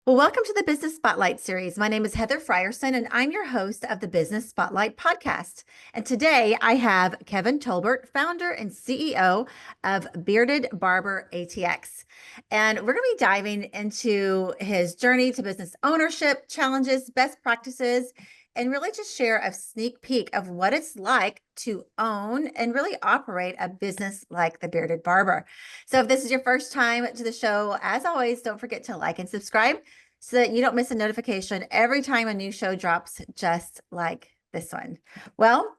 Well, welcome to the Business Spotlight series. My name is Heather Frierson, and I'm your host of the Business Spotlight podcast. And today I have Kevin Tolbert, founder and CEO of Bearded Barber ATX. And we're going to be diving into his journey to business ownership, challenges, best practices, and really just share a sneak peek of what it's like to own and really operate a business like the Bearded Barber. So if this is your first time to the show, as always, don't forget to like and subscribe so that you don't miss a notification every time a new show drops, just like this one. Well,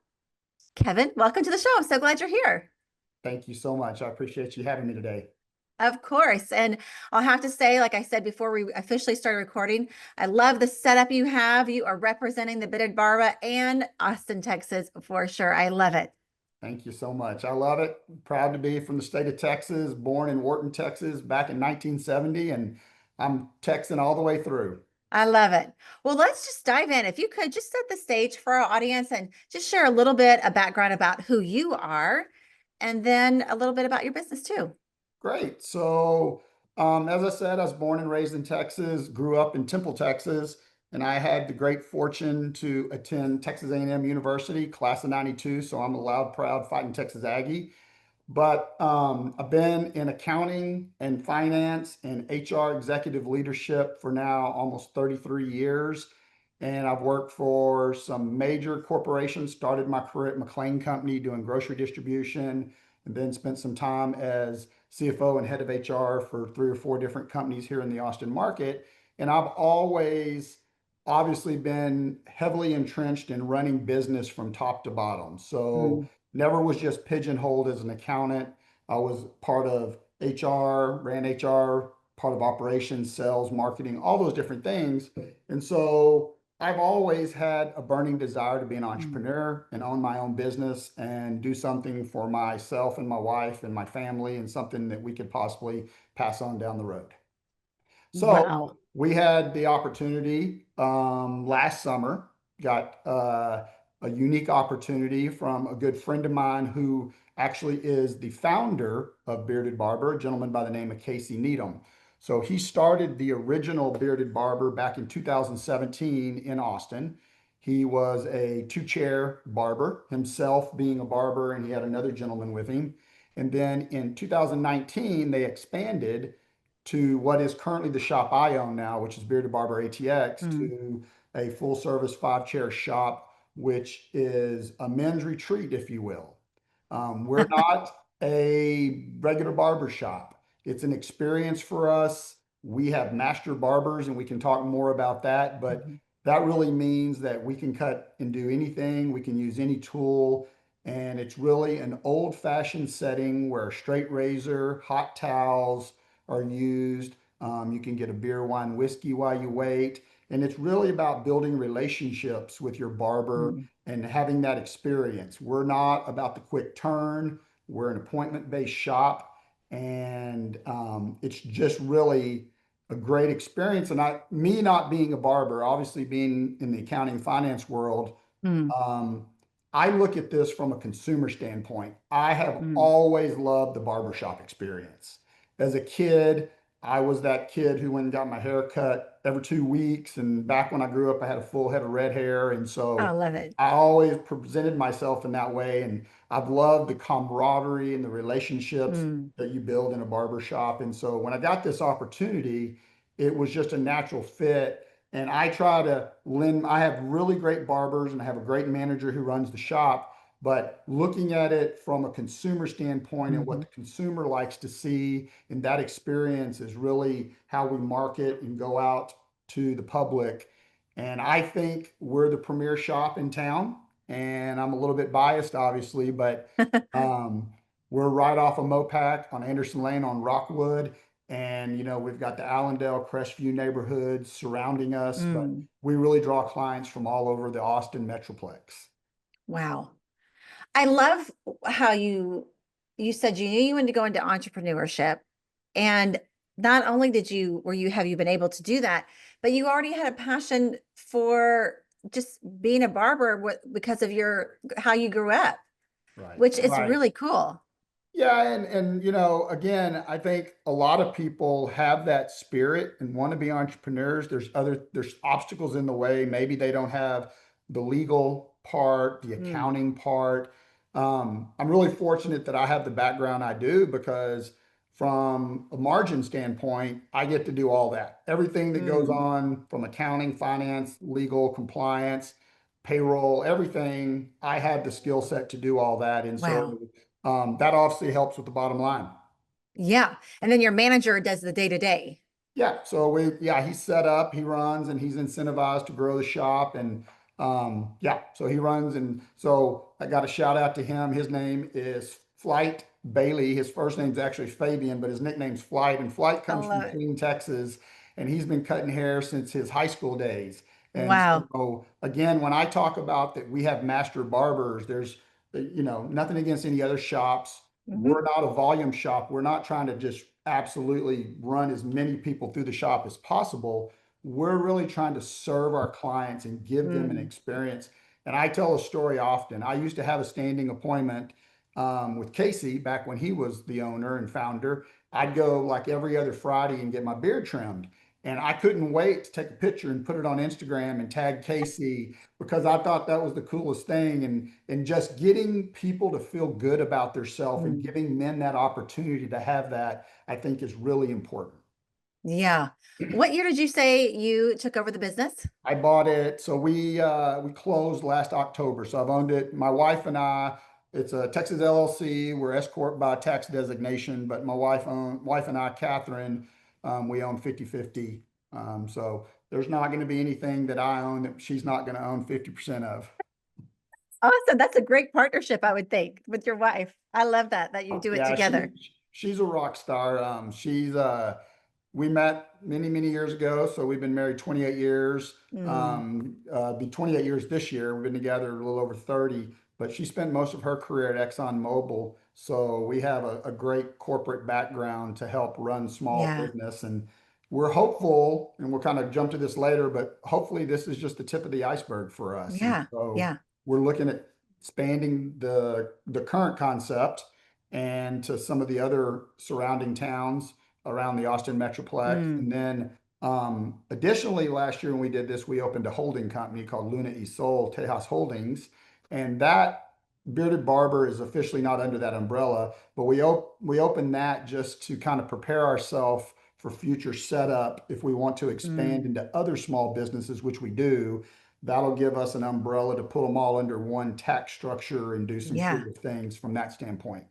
Kevin, welcome to the show. I'm so glad you're here. Thank you so much. I appreciate you having me today. Of course. And I'll have to say, like I said before we officially started recording, I love the setup you have. You are representing the Bearded Barber and Austin, Texas for sure. I love it. Thank you so much. I love it. Proud to be from the state of Texas, born in Wharton, Texas, back in 1970, and I'm Texan all the way through. I love it. Well, let's just dive in. If you could just set the stage for our audience and just share a little bit of background about who you are, and then a little bit about your business too. Great. As I said, I was born and raised in Texas, grew up in Temple, Texas, and I had the great fortune to attend Texas A&M University, class of 92. So I'm a loud, proud, fighting Texas Aggie. But I've been in accounting and finance and HR executive leadership for now almost 33 years. And I've worked for some major corporations, started my career at McLean Company doing grocery distribution, and then spent some time as CFO and head of HR for 3 or 4 different companies here in the Austin market. And I've always obviously been heavily entrenched in running business from top to bottom. So Mm, never was just pigeonholed as an accountant. I was part of HR, ran HR, part of operations, sales, marketing, all those different things. And so I've always had a burning desire to be an mm. entrepreneur and own my own business and do something for myself and my wife and my family and something that we could possibly pass on down the road. So Wow. we had the opportunity last summer, got a unique opportunity from a good friend of mine who actually is the founder of Bearded Barber, a gentleman by the name of Casey Needham. So he started the original Bearded Barber back in 2017 in Austin. He was a two-chair barber, himself being a barber, and he had another gentleman with him. And then in 2019, they expanded to what is currently the shop I own now, which is Bearded Barber ATX, Mm, to a full service 5 chair shop, which is a men's retreat, if you will. We're not a regular barber shop. It's an experience for us. We have master barbers, and we can talk more about that. But mhm, that really means that we can cut and do anything. We can use any tool. And it's really an old fashioned setting where a straight razor, hot towels are used. You can get a beer, wine, whiskey while you wait. And it's really about building relationships with your barber mm. and having that experience. We're not about the quick turn. We're an appointment-based shop, and it's just really a great experience. And me not being a barber, obviously being in the accounting finance world, Mm, um, I look at this from a consumer standpoint. I have mm, always loved the barbershop experience. As a kid, I was that kid who went and got my hair cut every 2 weeks. And back when I grew up, I had a full head of red hair. And I so love it. I always presented myself in that way. And I've loved the camaraderie and the relationships Mm, that you build in a barbershop. And so when I got this opportunity, it was just a natural fit. And I try to lend, I have really great barbers and I have a great manager who runs the shop. But looking at it from a consumer standpoint and what mhm. the consumer likes to see, and that experience is really how we market and go out to the public. And I think we're the premier shop in town. And I'm a little bit biased, obviously, but um, we're right off of Mopac on Anderson Lane on Rockwood. And, we've got the Allendale, Crestview neighborhoods surrounding us, but Mm, we really draw clients from all over the Austin Metroplex. wow. I love how you said you knew you wanted to go into entrepreneurship. And not only did you were you have you been able to do that, but you already had a passion for just being a barber because of your how you grew up, Right, which is right. really cool. Yeah, and you know, again, I think a lot of people have that spirit and want to be entrepreneurs. There's obstacles in the way. Maybe they don't have the legal part, the Mm, accounting part. I'm really fortunate that I have the background I do because from a margin standpoint, I get to do all that. Everything that goes mm, on from accounting, finance, legal, compliance, payroll, everything, I have the skill set to do all that. And wow. so that obviously helps with the bottom line. Yeah. And then your manager does the day to day. Yeah, so he's set up, he runs, and he's incentivized to grow the shop, and yeah, so he runs, and so I got a shout out to him. His name is Flight Bailey. His first name's actually Fabian, but his nickname's Flight, and Flight I comes from love it. Keene, Texas, and he's been cutting hair since his high school days. And Wow. so again, when I talk about that, we have master barbers. There's nothing against any other shops. Hmm. We're not a volume shop. We're not trying to just absolutely run as many people through the shop as possible. We're really trying to serve our clients and give them an Mm, experience. And I tell a story often. I used to have a standing appointment with Casey back when he was the owner and founder. I'd go like every other Friday and get my beard trimmed. And I couldn't wait to take a picture and put it on Instagram and tag Casey because I thought that was the coolest thing. And just getting people to feel good about themselves and mm. giving men that opportunity to have that, I think is really important. Yeah. What year did you say you took over the business? I bought it, so we closed last October. So I've owned it. My wife and I, it's a Texas LLC. We're S corp by tax designation, but my wife and I, Catherine, we own 50/50. So there's not going to be anything that I own that she's not going to own 50% of. Awesome. That's a great partnership, I would think, with your wife. I love that you do it Yeah, together. she's a rock star. We met many years ago, so we've been married 28 years. Mm, Be 28 years this year. We've been together a little over 30, but she spent most of her career at ExxonMobil. So we have a great corporate background to help run small yeah. business. And we're hopeful, and we'll kind of jump to this later, but hopefully this is just the tip of the iceberg for us. And Yeah. so Yeah. we're looking at expanding the current concept and to some of the other surrounding towns around the Austin Metroplex. Mm, And then additionally, last year when we did this, we opened a holding company called Luna Isol Tejas Holdings. And that Bearded Barber is officially not under that umbrella, but we opened that just to kind of prepare ourselves for future setup if we want to expand mm, into other small businesses, which we do. That'll give us an umbrella to put them all under one tax structure and do some yeah. creative things from that standpoint.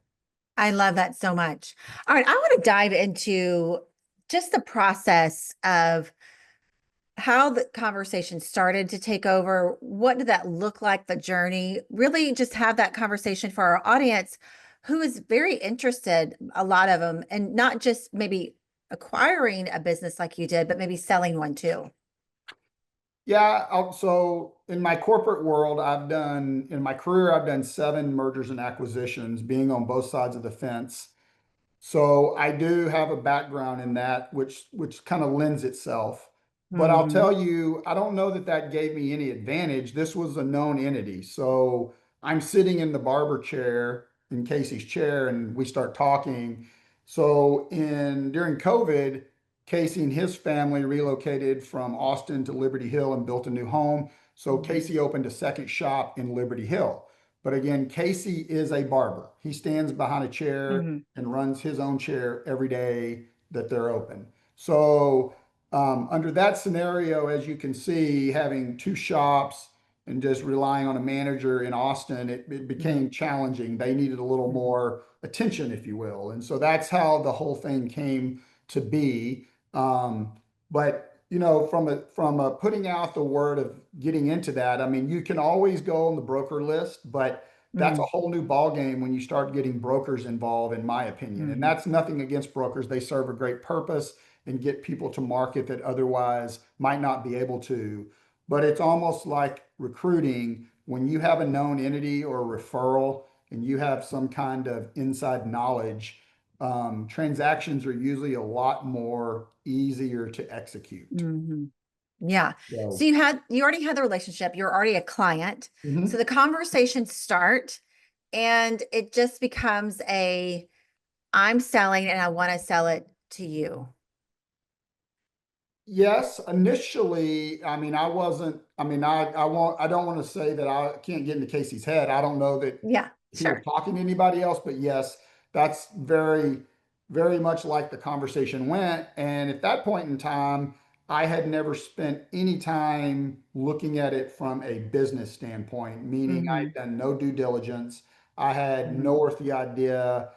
I love that so much. All right. I want to dive into just the process of how the conversation started to take over. What did that look like, the journey? Really just have that conversation for our audience who is very interested, a lot of them, and not just maybe acquiring a business like you did, but maybe selling one too. Yeah, so in my corporate world, in my career, I've done 7 mergers and acquisitions, being on both sides of the fence. So I do have a background in that, which kind of lends itself. But I'll Hmm. tell you, I don't know that that gave me any advantage. This was a known entity. So I'm sitting in the barber chair, in Casey's chair, and we start talking. So in during COVID, Casey and his family relocated from Austin to Liberty Hill and built a new home. So Hmm. Casey opened a second shop in Liberty Hill. But again, Casey is a barber. He stands behind a chair Hmm. and runs his own chair every day that they're open. So, under that scenario, as you can see, having 2 shops and just relying on a manager in Austin, it became challenging. They needed a little Hmm. more attention, if you will. And so that's how the whole thing came to be. But from a putting out the word of getting into that, I mean, you can always go on the broker list, but that's a Hmm. whole new ball game when you start getting brokers involved, in my opinion. And Hmm. that's nothing against brokers. They serve a great purpose and get people to market that otherwise might not be able to. But it's almost like recruiting when you have a known entity or a referral and you have some kind of inside knowledge. Transactions are usually a lot more easier to execute. Hmm. Yeah. So So, you already had the relationship, you're already a client. So mhm. the conversations start and it just becomes a I'm selling and I want to sell it to you. Yes, initially, I mean, I wasn't, I mean, I don't want to say that I can't get into Casey's head. I don't know that Yeah, he was sure. talking to anybody else, but yes, that's very much like the conversation went. And at that point in time, I had never spent any time looking at it from a business standpoint, meaning I Mm-hmm. had done no due diligence. I had Mm-hmm. no earthly idea,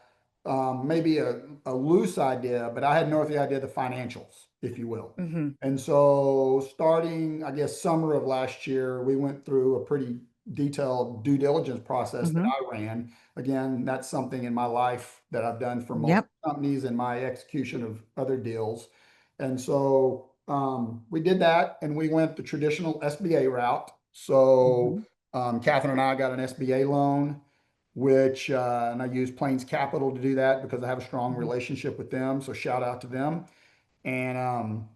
maybe a loose idea, but I had no earthly idea of the financials, if you will. Mm-hmm. And so starting, I guess, summer of last year, we went through a pretty detailed due diligence process that Mm-hmm. I ran. Again, that's something in my life that I've done for multiple Yep. companies and my execution of other deals. And so we did that and we went the traditional SBA route. So Mm-hmm. Catherine and I got an SBA loan, which, and I used Plains Capital to do that because I have a strong Mm-hmm. relationship with them. So shout out to them. And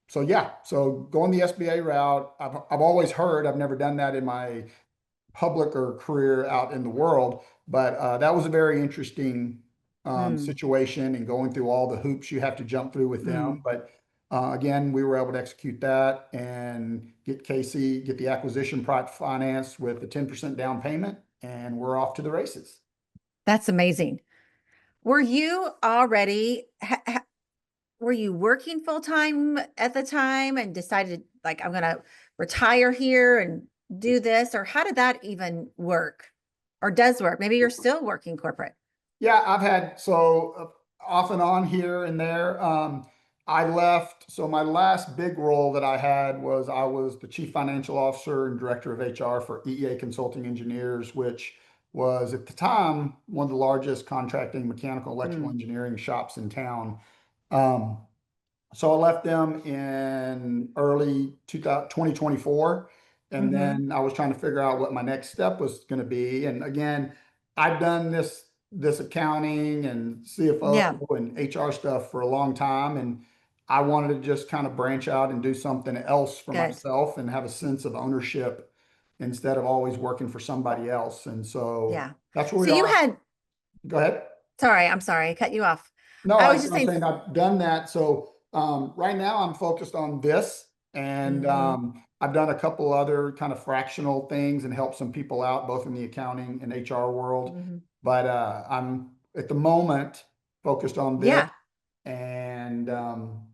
so yeah, so going the SBA route, I've always heard, I've never done that in my public or career out in the world, but that was a very interesting Mm. situation and going through all the hoops you have to jump through with them. Mm. But again, we were able to execute that and get Casey, get the acquisition price financed with a 10% down payment, and we're off to the races. That's amazing. Were you already, were you working full time at the time and decided like I'm gonna retire here and do this, or how did that even work, or does work? Maybe you're still working corporate. Yeah, I've had off and on here and there. I left. So my last big role that I had was I was the chief financial officer and director of HR for EEA Consulting Engineers, which was at the time one of the largest contracting mechanical electrical Mm. engineering shops in town. Um, so I left them in early 2024. And Mm-hmm. then I was trying to figure out what my next step was going to be. And again, I've done this accounting and CFO Yeah, and HR stuff for a long time. And I wanted to just kind of branch out and do something else for good. myself and have a sense of ownership instead of always working for somebody else. And so Yeah. that's where we So you are. had, Go ahead. sorry, I'm sorry, I cut you off. No, I was just I'm saying, saying I've done that. So right now I'm focused on this, and mm-hmm. I've done a couple other kind of fractional things and helped some people out, both in the accounting and HR world. Mm-hmm. But I'm at the moment focused on this Yeah, and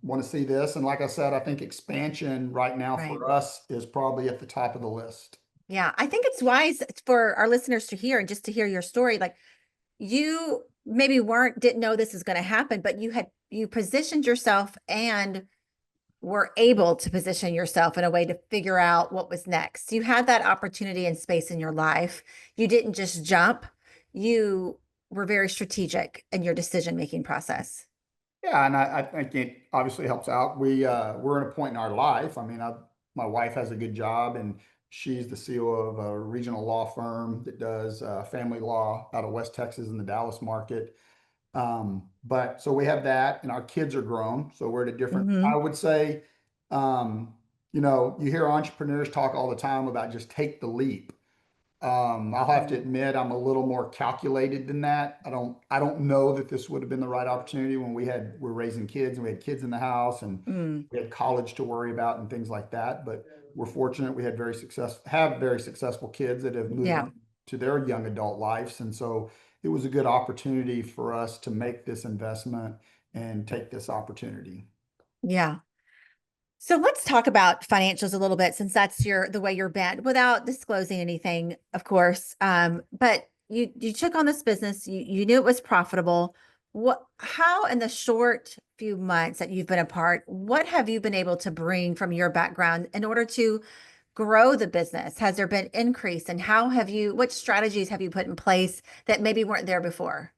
want to see this. And like I said, I think expansion right now right. for us is probably at the top of the list. Yeah, I think it's wise for our listeners to hear and just to hear your story. Like you maybe didn't know this is going to happen, but you positioned yourself and were able to position yourself in a way to figure out what was next. You had that opportunity and space in your life. You didn't just jump. You were very strategic in your decision making process. Yeah, and I think it obviously helps out. We're at a point in our life. I mean, my wife has a good job, and she's the CEO of a regional law firm that does family law out of West Texas in the Dallas market. But so we have that, and our kids are grown, so we're at a different. I Hmm. would say, um, you hear entrepreneurs talk all the time about just take the leap. I'll have to admit I'm a little more calculated than that. I don't know that this would have been the right opportunity when we're raising kids and we had kids in the house and Mm, we had college to worry about and things like that. But we're fortunate we had have very successful kids that have moved yeah, on to their young adult lives. And so it was a good opportunity for us to make this investment and take this opportunity. yeah. So let's talk about financials a little bit, since that's the way you're bent, without disclosing anything, of course. But you took on this business, you knew it was profitable. How in the short few months that you've been apart, what have you been able to bring from your background in order to grow the business? Has there been increase, and what strategies have you put in place that maybe weren't there before?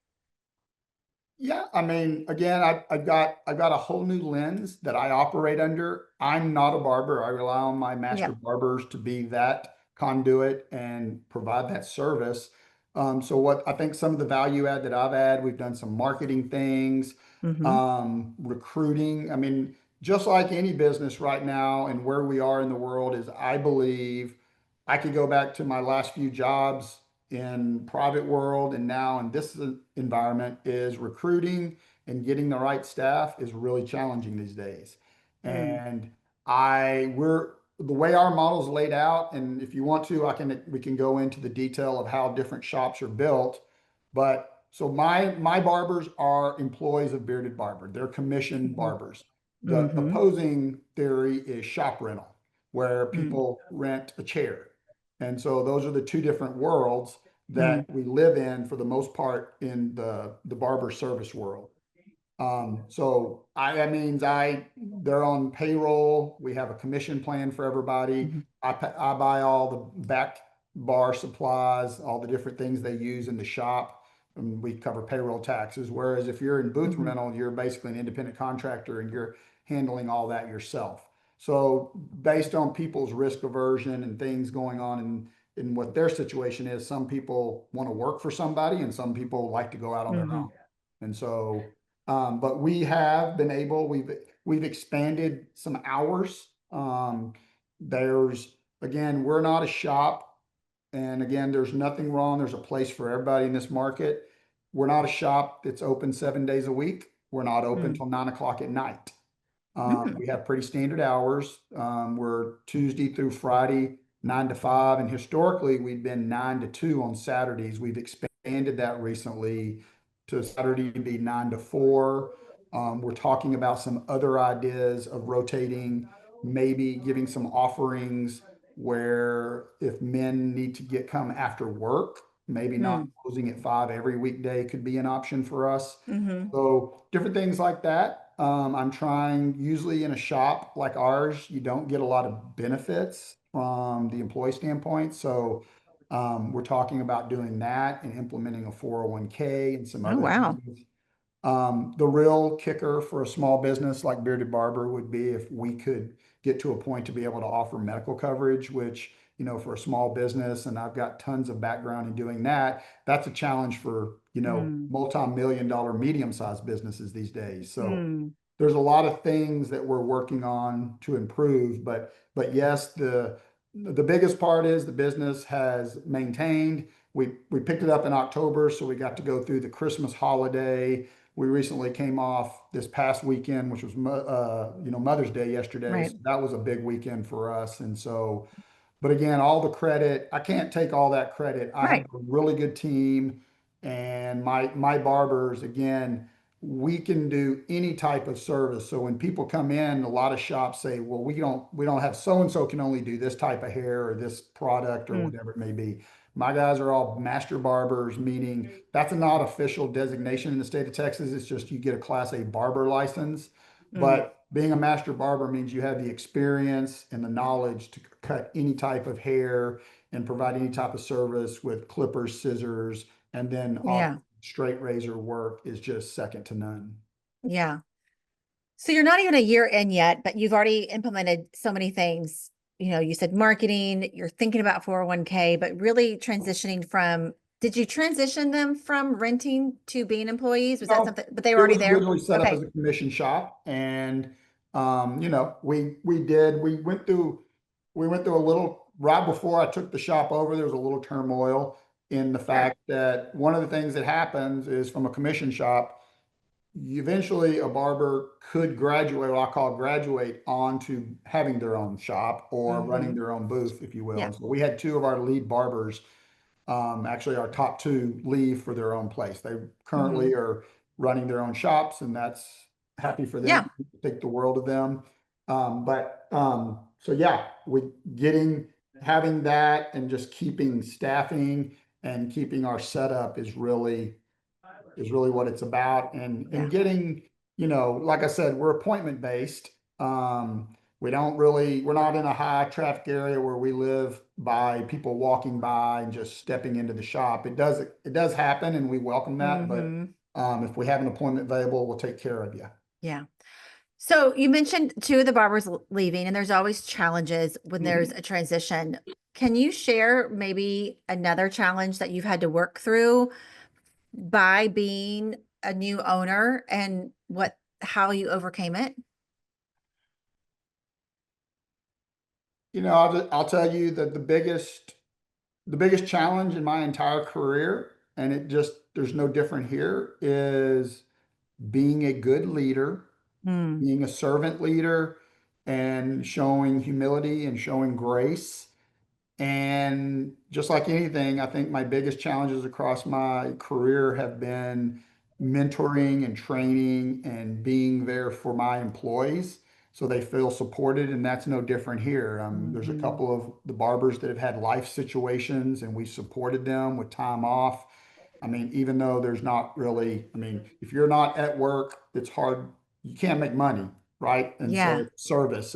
Yeah, I mean, again, I've got a whole new lens that I operate under. I'm not a barber. I rely on my master Yeah. barbers to be that conduit and provide that service. So what I think some of the value add that I've had, we've done some marketing things, Hmm. recruiting. I mean, just like any business right now and where we are in the world is I believe I could go back to my last few jobs in private world and now in this environment is recruiting and getting the right staff is really challenging these days. Mm, And we're the way our model's laid out, and if you want to, we can go into the detail of how different shops are built. But so my barbers are employees of Bearded Barber. They're commissioned mhm, barbers. The mhm, opposing theory is shop rental, where mm, people rent a chair. And so those are the two different worlds mm, that we live in for the most part in the barber service world. That means they're on payroll. We have a commission plan for everybody. mhm, I buy all the back bar supplies, all the different things they use in the shop, and we cover payroll taxes. Whereas if you're in booth mhm, rental, you're basically an independent contractor and you're handling all that yourself. So based on people's risk aversion and things going on in what their situation is, some people want to work for somebody and some people like to go out on their mhm, own. And so but we have been able, we've expanded some hours. There's again, we're not a shop, and again, there's nothing wrong. There's a place for everybody in this market. We're not a shop that's open 7 days a week. We're not open mm, till 9 o'clock at night. mm, We have pretty standard hours. We're Tuesday through Friday, 9 to 5, and historically we've been 9 to 2 on Saturdays. We've expanded that recently to Saturday to be 9 to 4. We're talking about some other ideas of rotating, maybe giving some offerings where if men need to come after work, maybe not mm, closing at 5 every weekday could be an option for us. mhm, So different things like that. I'm trying, usually in a shop like ours, you don't get a lot of benefits from the employee standpoint. So we're talking about doing that and implementing a 401(k) and some oh, other wow. things. The real kicker for a small business like Bearded Barber would be if we could get to a point to be able to offer medical coverage, which, for a small business, and I've got tons of background in doing that, that's a challenge for, Mm, multi-million dollar medium-sized businesses these days. So mm, there's a lot of things that we're working on to improve, but yes, the biggest part is the business has maintained. We picked it up in October, so we got to go through the Christmas holiday. We recently came off this past weekend, which was Mother's Day yesterday. right, So that was a big weekend for us, and so but again, all the credit, I can't take all that credit. I have right. a really good team and my barbers, again, we can do any type of service. So when people come in, a lot of shops say, well, we don't have so and so can only do this type of hair or this product or Mm, whatever it may be. My guys are all master barbers, meaning that's not official designation in the state of Texas. It's just you get a class A barber license. mm, But being a master barber means you have the experience and the knowledge to cut any type of hair and provide any type of service with clippers, scissors, and then yeah, straight razor work is just second to none. yeah. So you're not even a year in yet, but you've already implemented so many things. You said marketing, you're thinking about 401(k), but really transitioning from, did you transition them from renting to being employees? Was that No, something, but they were it already was there? originally set up as Okay. a commission shop, and we went through a little right before I took the shop over. There was a little turmoil in the Sure. fact that one of the things that happens is from a commission shop, eventually a barber could graduate, what I call graduate, onto having their own shop or running Hmm. their own booth, if you will. Yeah. And so we had two of our lead barbers, actually our top two, leave for their own place. They Hmm. currently are running their own shops, and that's happy for them. Yeah. Think the world of them. So yeah, we getting having that and just keeping staffing and keeping our setup is really what it's about. And Yeah. getting, like I said, we're appointment based. We're not in a high traffic area where we live by people walking by and just stepping into the shop. It does happen and we welcome that, but Hmm. if we have an appointment available, we'll take care of you. Yeah. So you mentioned two of the barbers leaving, and there's always challenges when there's Mhm. a transition. Can you share maybe another challenge that you've had to work through by being a new owner and how you overcame it? I'll tell you that the biggest the biggest challenge in my entire career, and there's no different here, is being a good leader, Mm, being a servant leader, and showing humility and showing grace. And just like anything, I think my biggest challenges across my career have been mentoring and training and being there for my employees so they feel supported. And that's no different here. There's a mhm. couple of the barbers that have had life situations and we supported them with time off. I mean, even though there's not really, I mean, if you're not at work, it's hard. You can't make money, right? And so Yeah, it's service.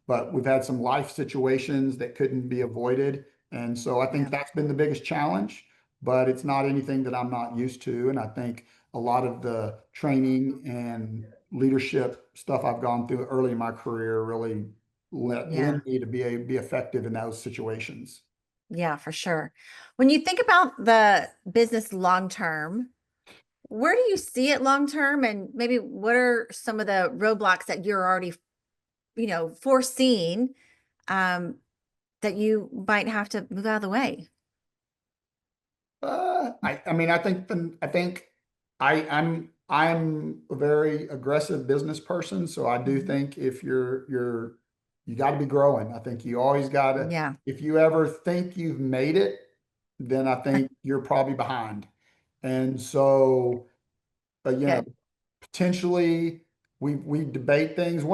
But we've had some life situations that couldn't be avoided. And so I think yeah, that's been the biggest challenge, but it's not anything that I'm not used to. And I think a lot of the training and leadership stuff I've gone through early in my career really yeah, lend me to be effective in those situations. yeah, for sure. When you think about the business long term, where do you see it long term? And maybe what are some of the roadblocks that you're already, foreseeing, um, that you might have to move out of the way? I mean, I think I'm a very aggressive business person, so I do Mhm. think if you got to be growing. I think you always got to. Yeah, If you ever think you've made it, then I think you're probably behind. And so, good. potentially we debate things. The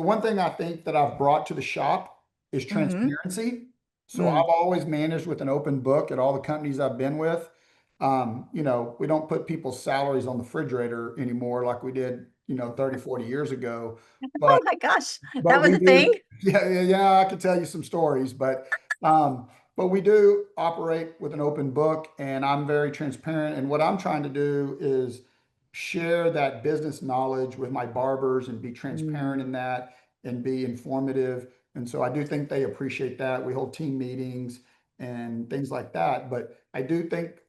one thing I think that I've brought to the shop is Hmm. transparency. So Mm. I've always managed with an open book at all the companies I've been with. We don't put people's salaries on the refrigerator anymore like we did, 30, 40 years ago. Oh But my gosh, that but was we a thing. do, yeah, yeah, yeah, I could tell you some stories, um, but we do operate with an open book and I'm very transparent. And what I'm trying to do is share that business knowledge with my barbers and be Mm. transparent in that and be informative. And so I do think they appreciate that. We hold team meetings and things like that. But I do think,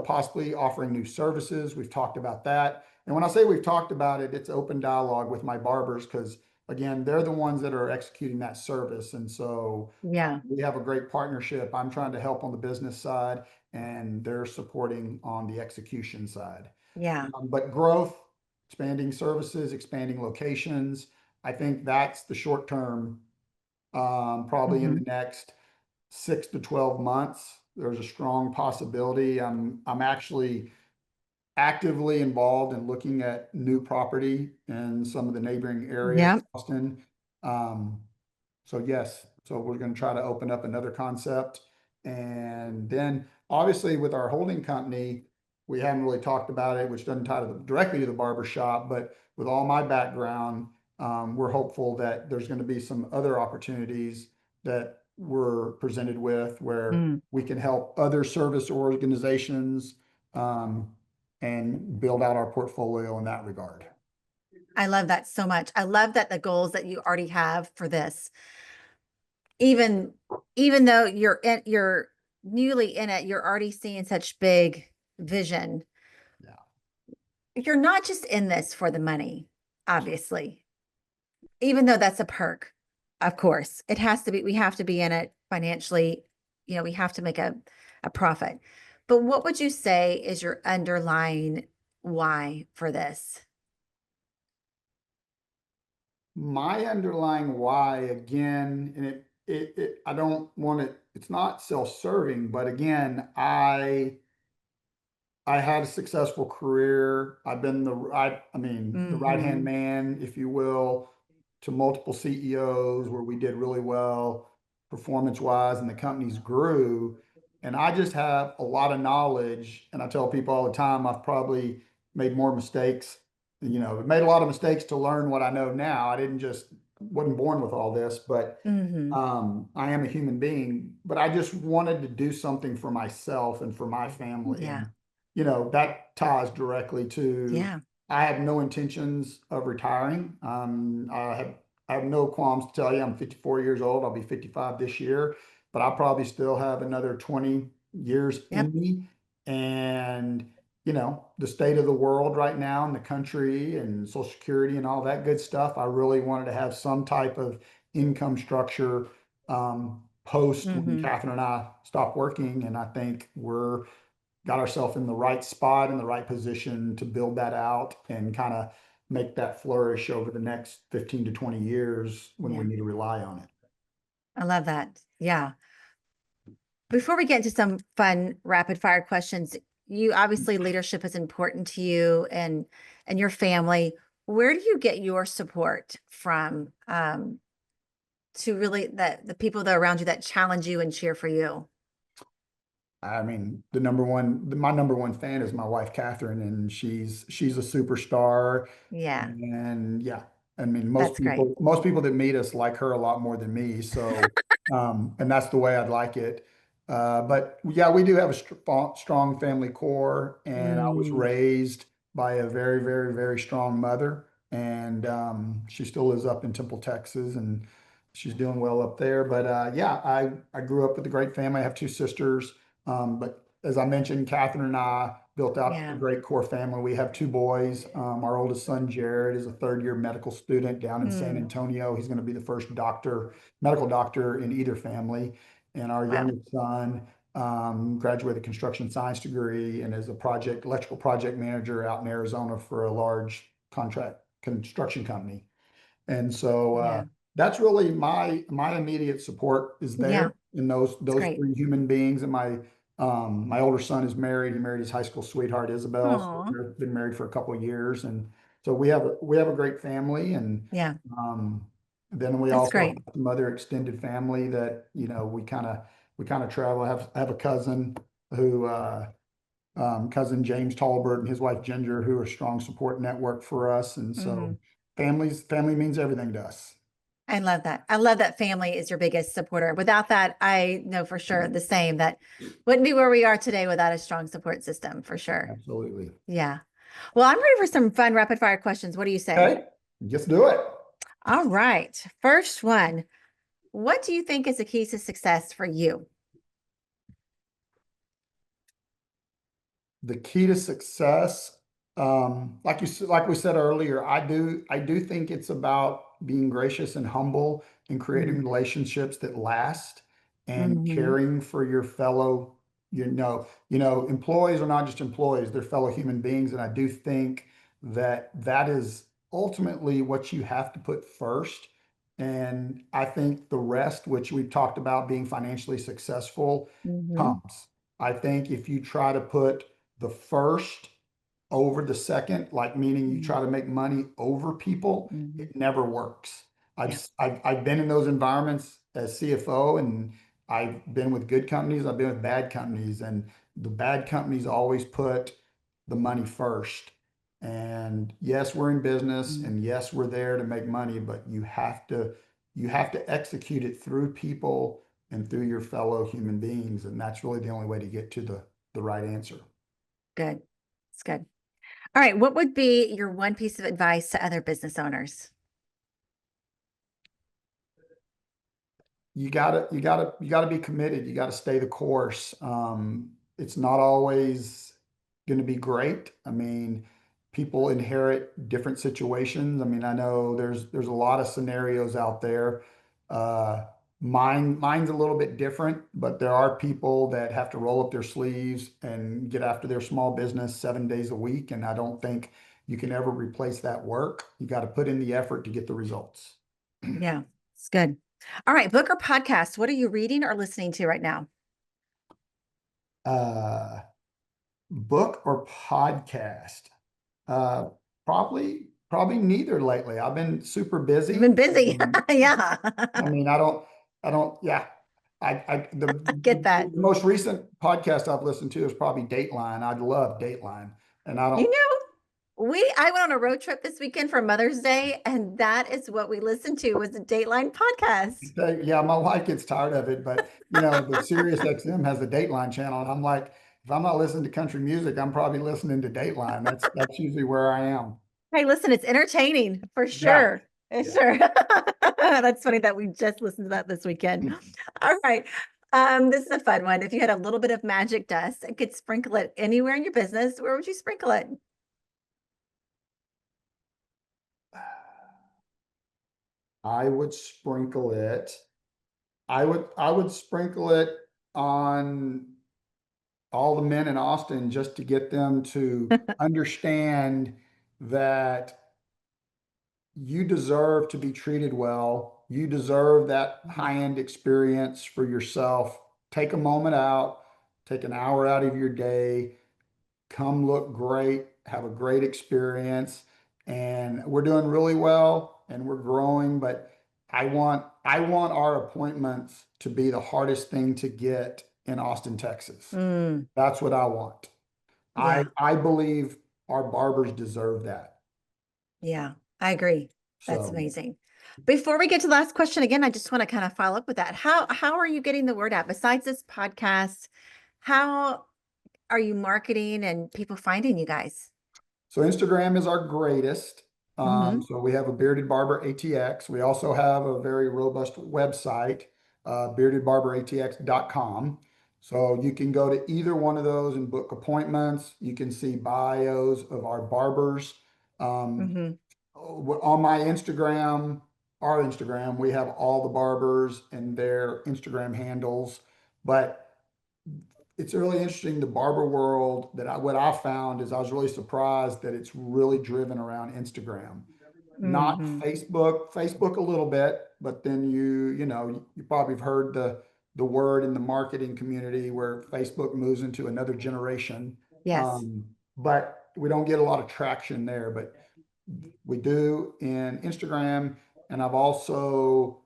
possibly offering new services. We've talked about that. And when I say we've talked about it, it's open dialogue with my barbers because again, they're the ones that are executing that service. And so Yeah, we have a great partnership. I'm trying to help on the business side and they're supporting on the execution side. yeah. But growth, expanding services, expanding locations, I think that's the short term, probably in the Hmm. next 6 to 12 months. There's a strong possibility. I'm actually actively involved in looking at new property in some of the neighboring areas, Yeah. Austin. Um, so yes, so we're going to try to open up another concept. And then obviously with our holding company, we haven't really talked about it, which doesn't tie directly to the barber shop, but with all my background, we're hopeful that there's going to be some other opportunities that we're presented with where Mm. we can help other service organizations, um, and build out our portfolio in that regard. I love that so much. I love that the goals that you already have for this, even even though you're newly in it, you're already seeing such big vision. Yeah. You're not just in this for the money, obviously, even though that's a perk. Of course, it has to be, we have to be in it financially, we have to make a profit. But what would you say is your underlying why for this? My underlying why again, and I don't want it, it's not self-serving, but again, I had a successful career. I've been I mean, the right-hand Hmm. man, if you will, to multiple CEOs where we did really well performance-wise and the companies grew. And I just have a lot of knowledge. And I tell people all the time, I've probably made more mistakes, made a lot of mistakes to learn what I know now. I didn't just wasn't born with all this, but Hmm. I am a human being, but I just wanted to do something for myself and for my family. Yeah. And, that ties directly to Yeah. I have no intentions of retiring. I have no qualms to tell you I'm 54 years old. I'll be 55 this year, but I'll probably still have another 20 years Yep. in me. And, the state of the world right now in the country and Social Security and all that good stuff, I really wanted to have some type of income structure, post when Hmm. Catherine and I stopped working. And I think we're got ourselves in the right spot, in the right position to build that out and kind of make that flourish over the next 15 to 20 years when we Yeah, need to rely on it. I love that. Yeah. Before we get into some fun rapid fire questions, you obviously leadership is important to you and your family. Where do you get your support from to really the people that are around you that challenge you and cheer for you? I mean, my number one fan is my wife, Catherine, and she's a superstar. Yeah, And yeah, I mean, that's great. most people that meet us like her a lot more than me. So, and that's the way I'd like it. But yeah, we do have a strong family core, and I was Mm, raised by a very, very, very strong mother, and she still lives up in Temple, Texas, and she's doing well up there. But yeah, I grew up with a great family. I have two sisters. But as I mentioned, Catherine and I built out a yeah. great core family. We have two boys. Our oldest son, Jared, is a third year medical student down in San Mm, Antonio. He's going to be the first medical doctor in either family. And our wow. youngest son graduated construction science degree and is a electrical project manager out in Arizona for a large contract construction company. And so Yeah. that's really my immediate support is Yeah. there in It's those great. three human beings. And my older son is married. He married his high school sweetheart Isabel. So Oh, they've been married for a couple of years, and so we have a great family. And yeah. um, then we That's also great. have some other extended family that we kind of travel. I have a cousin who cousin James Tolbert and his wife Ginger, who are a strong support network for us. And so Mhm. family means everything to us. I love that. I love that family is your biggest supporter. Without that, I know for sure the same that wouldn't be where we are today without a strong support system for sure. Absolutely. Yeah. Well, I'm ready for some fun rapid fire questions. What do you say? Okay, just do it. All right. First one. What do you think is the key to success for you? The key to success, like we said earlier, I do think it's about being gracious and humble and creating Mm-hmm. relationships that last and Mm-hmm. caring for your fellow, employees are not just employees, they're fellow human beings. And I do think that that is ultimately what you have to put first. And I think the rest, which we've talked about being financially successful, Mm-hmm. comes. I think if you try to put the first over the second, like meaning you try to make money over people, Mm-hmm. it never works. Yeah. I've been in those environments as CFO, and I've been with good companies, I've been with bad companies, and the bad companies always put the money first. And yes, we're in business, Mm. and yes, we're there to make money, but you have to execute it through people and through your fellow human beings, and that's really the only way to get to the right answer. Good. It's good. All right. What would be your one piece of advice to other business owners? You gotta be committed. You gotta stay the course. It's not always going to be great. I mean, people inherit different situations. I mean, I know there's a lot of scenarios out there. Uh, mine's a little bit different, but there are people that have to roll up their sleeves and get after their small business 7 days a week, and I don't think you can ever replace that work. You got to put in the effort to get the results. Yeah, it's good. All right. Book or podcast. What are you reading or listening to right now? Uh, Book or podcast? Uh, probably neither lately. I've been super You've busy. been busy. Yeah. I mean, I don't, yeah. Get The that. most recent podcast I've listened to is probably Dateline. I love Dateline, and I You don't. know, I went on a road trip this weekend for Mother's Day, and that is what we listened to was the Dateline podcast. Yeah, my wife gets tired of it, but the Sirius XM has a Dateline channel, and I'm like, if I'm not listening to country music, I'm probably listening to Dateline. That's usually where I am. Hey, listen, it's entertaining for Yeah, sure. It's yeah. sure. That's funny that we just listened to that this weekend. All right. This is a fun one. If you had a little bit of magic dust and could sprinkle it anywhere in your business, where would you sprinkle it? I would sprinkle it. I would sprinkle it on all the men in Austin just to get them to understand that you deserve to be treated well. You deserve that high-end experience for yourself. Take a moment out, take an hour out of your day, come look great, have a great experience. And we're doing really well and we're growing, but I want our appointments to be the hardest thing to get in Austin, Texas. Mm, That's what I want. I yeah. I believe our barbers deserve that. Yeah, I agree. That's So amazing. Before we get to the last question again, I just want to kind of follow up with that. How are you getting the word out besides this podcast? How are you marketing and people finding you guys? So Instagram is our greatest. Mm-hmm. So we have a Bearded Barber ATX. We also have a very robust website, beardedbarberatx.com. So you can go to either one of those and book appointments. You can see bios of our barbers. Um, Mm-hmm. on my Instagram, our Instagram, we have all the barbers and their Instagram handles. But it's really interesting, the barber world what I found is I was really surprised that it's really driven around Instagram, not Mm-hmm. Facebook a little bit, but then you probably have heard the word in the marketing community where Facebook moves into another generation. Yes. Um, but we don't get a lot of traction there, but we do in Instagram. And I've also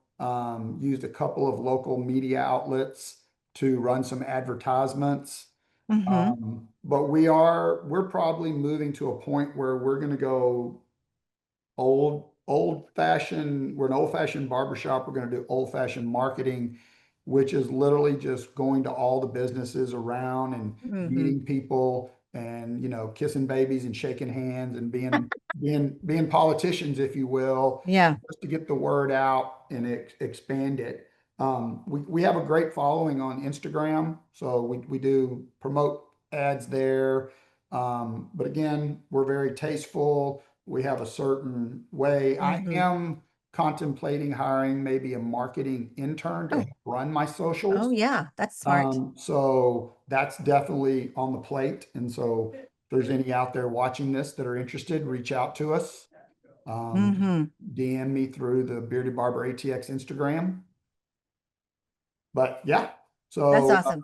used a couple of local media outlets to run some advertisements. Mm-hmm. But we're probably moving to a point where we're going to go old fashioned. We're an old fashioned barbershop. We're going to do old fashioned marketing, which is literally just going to all the businesses around and Mm-hmm. meeting people and kissing babies and shaking hands and being politicians, if you will, Yeah. just to get the word out and expand it. We have a great following on Instagram, so we do promote ads there. But again, we're very tasteful. We have a certain way. I Mm-hmm. am contemplating hiring maybe a marketing intern to Oh, help run my oh socials. yeah, that's smart. So that's definitely on the plate. And so if there's any out there watching this that are interested, reach out to us. Um, Mm-hmm. DM me through the Bearded Barber ATX Instagram. But yeah, That's so awesome.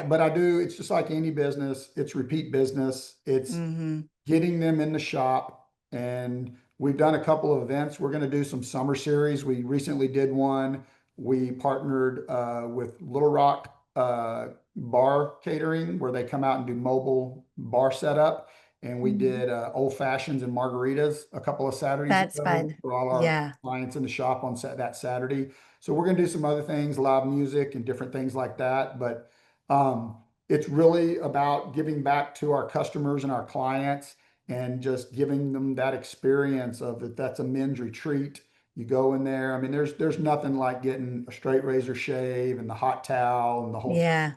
but I do, it's just like any business, it's repeat business. It's Mm-hmm. getting them in the shop. And we've done a couple of events. We're going to do some summer series. We recently did one. We partnered with Little Rock Bar Catering, where they come out and do mobile bar setup. And we did old fashions and margaritas a couple of Saturdays That's ago fun. for all our Yeah. clients in the shop on that Saturday. So we're going to do some other things, live music and different things like that. But um, it's really about giving back to our customers and our clients and just giving them that experience of that that's a men's retreat. You go in there. I mean, there's nothing like getting a straight razor shave and the hot towel and the whole. Yeah.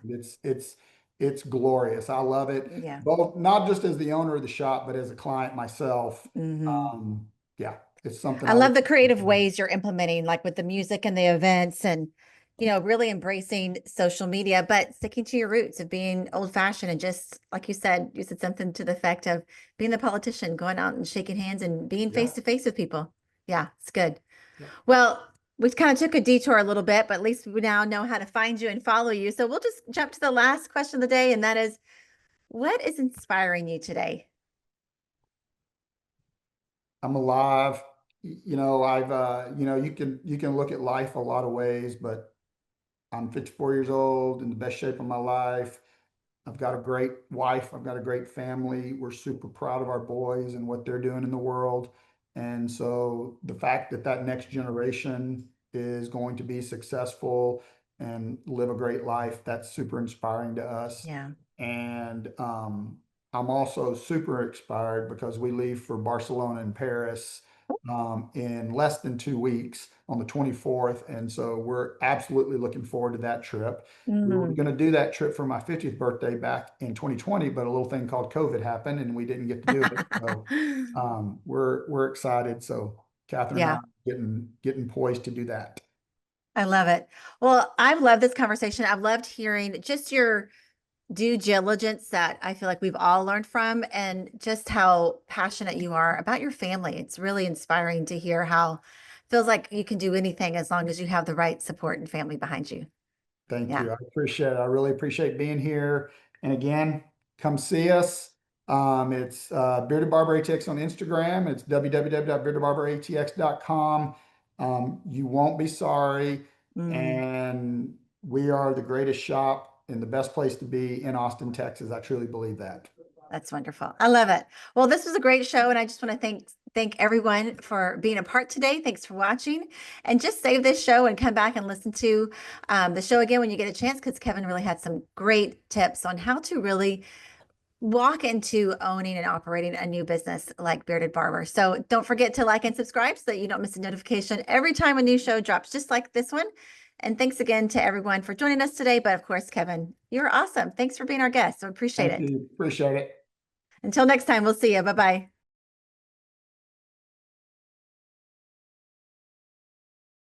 It's glorious. I love it. Yeah. Both not just as the owner of the shop, but as a client myself. Mm-hmm. Um, yeah, it's something I I look love the forward creative to. ways you're implementing, like with the music and the events and, really embracing social media, but sticking to your roots of being old fashioned and just, like you said something to the effect of being the politician, going out and shaking hands and being Yeah. face to face with people. Yeah, it's good. Yeah. Well, we kind of took a detour a little bit, but at least we now know how to find you and follow you. So we'll just jump to the last question of the day, and that is, what is inspiring you today? I'm alive. I've you can look at life a lot of ways, but I'm 54 years old in the best shape of my life. I've got a great wife. I've got a great family. We're super proud of our boys and what they're doing in the world. And so the fact that that next generation is going to be successful and live a great life, that's super inspiring to us. Yeah. And I'm also super inspired because we leave for Barcelona and Paris in less than 2 weeks on the 24th. And so we're absolutely looking forward to that trip. We were Mm. going to do that trip for my 50th birthday back in 2020, but a little thing called COVID happened and we didn't get to do it. So we're excited. So Catherine and I Yeah. are getting poised to do that. I love it. Well, I've loved this conversation. I've loved hearing just your due diligence that I feel like we've all learned from, and just how passionate you are about your family. It's really inspiring to hear how it feels like you can do anything as long as you have the right support and family behind you. Thank Yeah. you. I appreciate it. I really appreciate being here. And again, come see us. It's Bearded Barber ATX on Instagram. It's www.beardedbarberatx.com. You won't be sorry. Mm, And we are the greatest shop and the best place to be in Austin, Texas. I truly believe that. that's wonderful. I love it. Well, this was a great show, and I just want to thank everyone for being a part today. Thanks for watching, and just save this show and come back and listen to the show again when you get a chance, because Kevin really had some great tips on how to really walk into owning and operating a new business like Bearded Barber. So don't forget to like and subscribe so that you don't miss a notification every time a new show drops, just like this one. And thanks again to everyone for joining us today. But of course, Kevin, you're awesome. Thanks for being our guest. I appreciate Thank it. you. Appreciate it. Until next time, we'll see you. Bye bye.